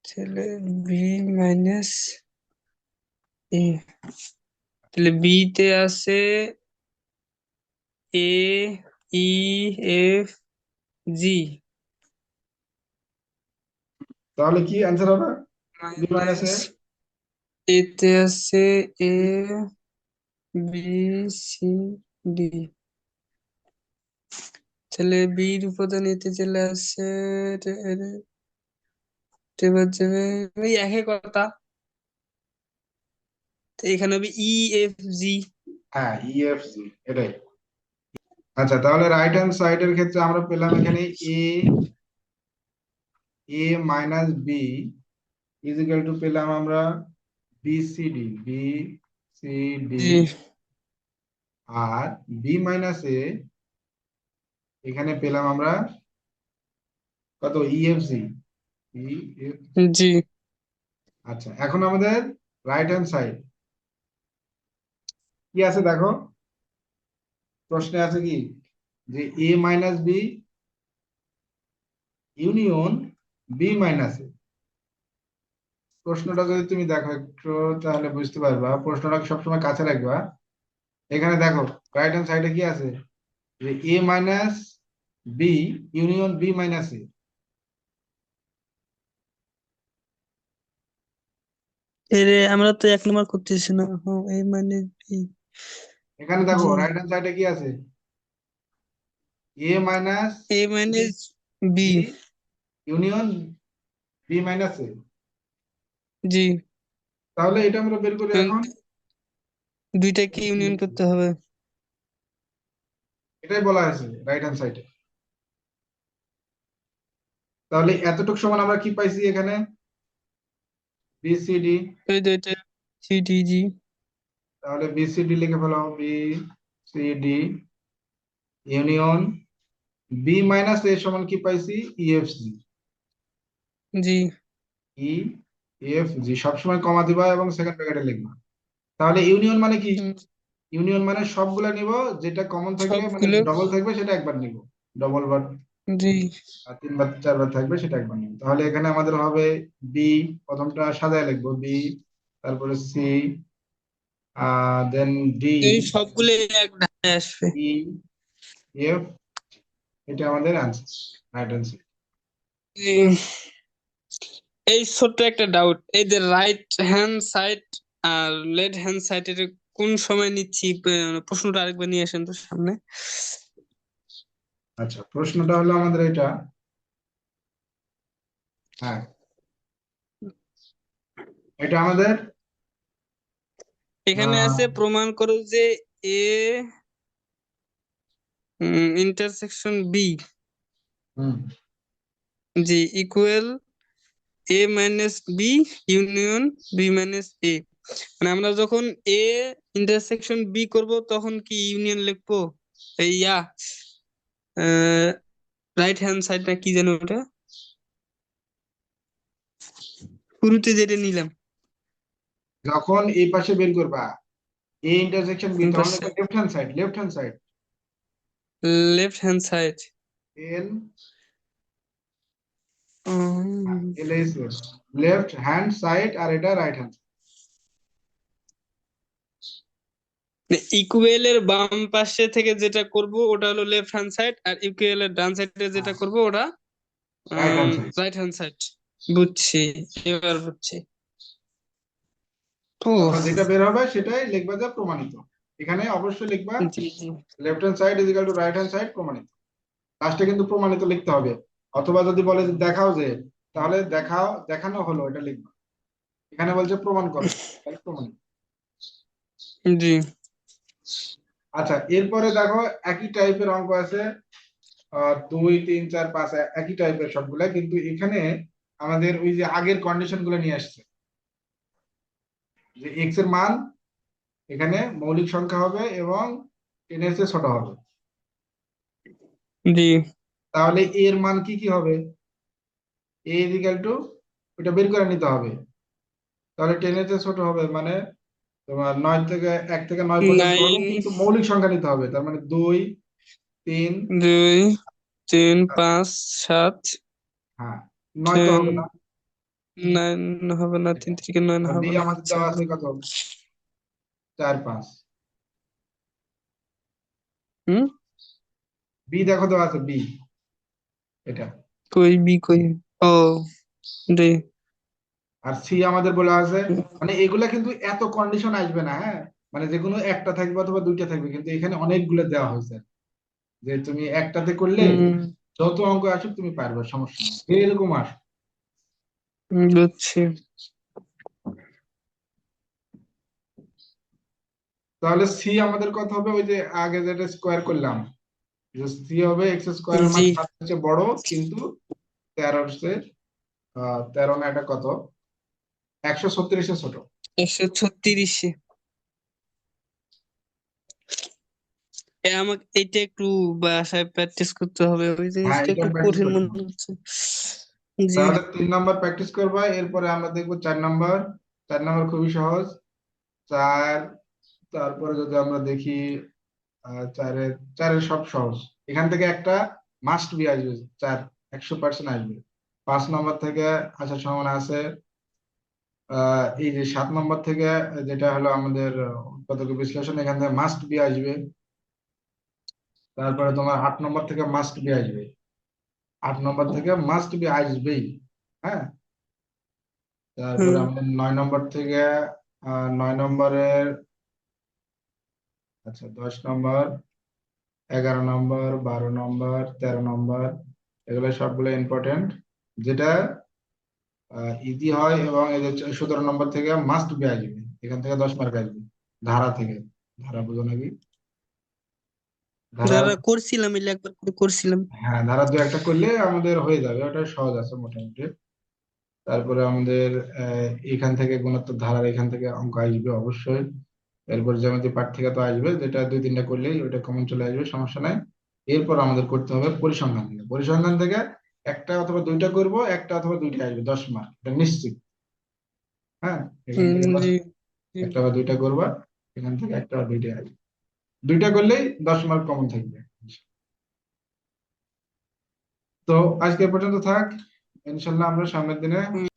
তাহলে বি মাইনাস এ, তাহলে বি তে আছে এ ই এফ জি তাহলে কি অ্যান্সার হবে, বি মাইনাস মাইনাস, এ। এতে আছে এ বি সি ডি, তাহলে বির উপাদান এতে চলে আসছে। এবার যাবে ওই একই কথা, তো এখানে হবে ই এফ জি। হ্যাঁ ই এফ জি এটাই। আচ্ছা, তাহলে রাইট হ্যান্ড সাইডের ক্ষেত্রে আমরা পেলাম এখানে A A minus B is equal to পেলাম আমরা বি সি ডি জি আর বি মাইনাস এ এখানে পেলাম আমরা কত ইএফজি ই। জি আচ্ছা, এখন আমাদের রাইট হ্যান্ড সাইড কি আছে দেখো, প্রশ্নে আছে কি যে A minus B union B minus A. প্রশ্নটা যদি তুমি দেখো একটু তাহলে বুঝতে পারবা, প্রশ্নটা সবসময় কাছে রাখবা। এখানে দেখো রাইট হ্যান্ড সাইডে কি আছে যে A minus B union B minus A. এরে আমরা তো 1 নম্বর করতেছি না, হ্যাঁ এই মানে বি। এখানে দেখো জি রাইট হ্যান্ড সাইডে কি আছে এ মাইনাস এ মানে B. B union B minus A. জি তাহলে এটা আমরা বের করি কারণ এখন। দুইটাকে ইউনিয়ন করতে হবে। এটাই বলা হয়েছে রাইট হ্যান্ড সাইডে। তাহলে এতটুকু সমান আমরা কি পাইছি এখানে বিসিডি। এই দুইটা সিটি জি। তাহলে বিসিডি লিখে ফেলাম B C D union B minus A সমান কি পাইছি ইএফজি। জি ই এফ জি সবসময় কমা দিবা এবং সেকেন্ড ব্র্যাকেটে লিখবা। তাহলে ইউনিয়ন মানে কি, হুম, ইউনিয়ন মানে সবগুলা নিব, যেটা কমন থাকবে মানে সবগুলো ডবল থাকবে সেটা একবার নিব, ডবল বার জি আর তিনবার চারবার থাকবে সেটা একবার নিব। তাহলে এখানে আমাদের হবে বি, প্রথমটা সাজায় লিখবো বি, তারপরে সি, দেন ডি, এই সবগুলো এক ধারে আসবে। ই, এফ। এটা আমাদের আনসার, রাইট আনসার। জি। এই ছোট্ট একটা ডাউট, এই যে রাইট হ্যান্ড সাইড আর লেফট হ্যান্ড সাইডের কোন সময় নিচ্ছি, প্রশ্নটা আরেকবার নিয়ে আসেন তো সামনে। আচ্ছা, প্রশ্নটা হলো আমাদের এটা, হ্যাঁ এটা আমাদের এখানে আহ, আছে প্রমাণ করো যে এ ইন্টারসেকশন বি হুম, জি equal A minus B union B minus A. মানে আমরা যখন এ ইন্টারসেকশন বি করব তখন কি ইউনিয়ন লিখবো? এই রাইট হ্যান্ড সাইডটা কি যেন ওটা শুরুতে যেটা নিলাম। যখন এই পাশে বের করবা এ ইন্টারসেকশন বি তখন এটা left hand side, left hand side left hand side. L, L is left hand side আর এটা রাইট হ্যান্ড। ইকুয়েল এর বাম পাশে থেকে যেটা করব ওটা হলো লেফট হ্যান্ড সাইড, আর ইকুয়েল এর ডান সাইডে যেটা করব ওটা right hand side. Right hand side. বুঝছি, এবার বুঝছি। ও তারপর যেটা বের হবে সেটাই লিখবা যা প্রমাণিত। এখানে অবশ্যই লিখবা জি জি left hand side is equal to right hand side প্রমাণিত। লাস্টে কিন্তু প্রমাণিত লিখতে হবে। অথবা যদি বলে যে দেখাও যে, তাহলে দেখাও দেখানো হলো এটা লিখবা। এখানে বলছে প্রমাণ করো, তাহলে প্রমাণিত। জি আচ্ছা, এরপরে দেখো একই টাইপের অঙ্ক আছে, 2 3 4 5 একই টাইপের সবগুলা, কিন্তু এখানে আমাদের ওই যে আগের কন্ডিশন গুলো নিয়ে আসছে যে এক্স এর মান এখানে মৌলিক সংখ্যা হবে এবং 10 এর চেয়ে ছোট হবে। জি তাহলে এ এর মান কি কি হবে, এ ইজিক্যাল টু ওটা বের করে নিতে হবে। তাহলে 10 এর চেয়ে ছোট হবে মানে তোমার 1 থেকে 9 পর্যন্ত হবে, নাইন কিন্তু মৌলিক সংখ্যা নিতে হবে, তার মানে 2 3। 2 3 5 7 হ্যাঁ, 9 তো টেন হবে না। 9 হবে না, এটা 3 থেকে 9 বি হবে না, আমাদের আচ্ছা দেওয়া আছে হবে না। কত 4 5। হুম বি দেখো দেওয়া আছে বি এটা। কই বি কই? ও জি আর সি আমাদের বলা আছে, মানে এগুলা কিন্তু এত কন্ডিশন আসবে না, হ্যাঁ মানে যে কোনো একটা থাকবে অথবা দুইটা থাকবে, কিন্তু এখানে অনেকগুলো দেওয়া হয়েছে যে তুমি একটাতে করলে হুম যত অঙ্ক আসুক তুমি পারবে, সমস্যা নেই এরকম আস। বুঝছি। তাহলে সি আমাদের কত হবে, ওই যে আগে যেটা স্কোয়ার করলাম সি হবে এক্স স্কোয়ারের মান জি 7 চেয়ে বড় কিন্তু 13 চেয়ে 13 না, এটা কত, 136 ছোট। 136 আমাকে এটা একটু বাসায় প্র্যাকটিস করতে হবে, ওই হ্যাঁ, জিনিসটা এটা একটু প্র্যাকটিস কঠিন করতে মনে হবে। হচ্ছে। জি তাহলে 3 নম্বর প্র্যাকটিস করবা, এরপরে আমরা দেখবো 4 নম্বর। 4 নম্বর খুবই সহজ। 4, তারপরে যদি আমরা দেখি চারের চারের সব সহজ। এখান থেকে একটা মাস্ট বি আসবে, 4 100% আসবে। 5 নম্বর থেকে আসার সম্ভাবনা আছে। এই যে 7 নম্বর থেকে, যেটা হলো আমাদের উৎপাদক বিশ্লেষণ, এখান থেকে মাস্ট বি আসবে। তারপরে তোমার 8 নম্বর থেকে মাস্ট বি আসবে। 8 নম্বর থেকে মাস্ট বি আসবেই। হ্যাঁ, তারপরে হুম আমাদের 9 নম্বর থেকে 9 নম্বরের, আচ্ছা 10 নম্বর, 11 নম্বর, 12 নম্বর, 13 নম্বর, এগুলো সবগুলো ইম্পর্টেন্ট। যেটা ইজি হয়, এবং এই যে 17 নম্বর থেকে মাস্ট বি আসবে, এখান থেকে 10 মার্ক আসবে। ধারা থেকে, ধারা বুঝো নাকি? ধারা, দাদা করছিলাম, এলে একবার করে করছিলাম। হ্যাঁ ধারা দু একটা করলে আমাদের হয়ে যাবে, ওটা সহজ আছে মোটামুটি। তারপরে আমাদের এখান থেকে গুণোত্তর ধারার এখান থেকে অঙ্ক আসবে অবশ্যই। এরপর জ্যামিতি পাঠ থেকে তো আসবে, যেটা 2-3টা করলেই ওটা কমন চলে আসবে, সমস্যা নাই। এরপর আমাদের করতে হবে পরিসংখ্যান থেকে। পরিসংখ্যান থেকে একটা অথবা দুইটা করব, একটা অথবা দুইটা আসবে 10 মার্ক, এটা নিশ্চিত। হ্যাঁ, এখান থেকে জি জি। একটা বা দুইটা করবা, এখান থেকে একটা বা দুইটা আসবে। দুইটা করলেই 10 মার্ক কমন থাকবে। তো আজকে এ পর্যন্ত থাক, ইনশাল্লাহ আমরা সামনের দিনে। হুম,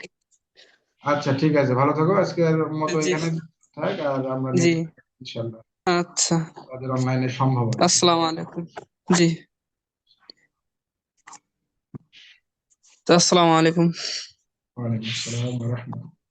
আচ্ছা ঠিক আছে, ভালো থাকো, আজকের মতো জি এখানে থাক। আর আমরা জি। নেক্সট ইনশাল্লাহ আচ্ছা, তাদের অনলাইনে সম্ভাবনা। আসসালামু আলাইকুম। জি, তো আসসালামু আলাইকুম। ওয়ালাইকুম আসসালাম ওয়া রাহমাতুল্লাহ।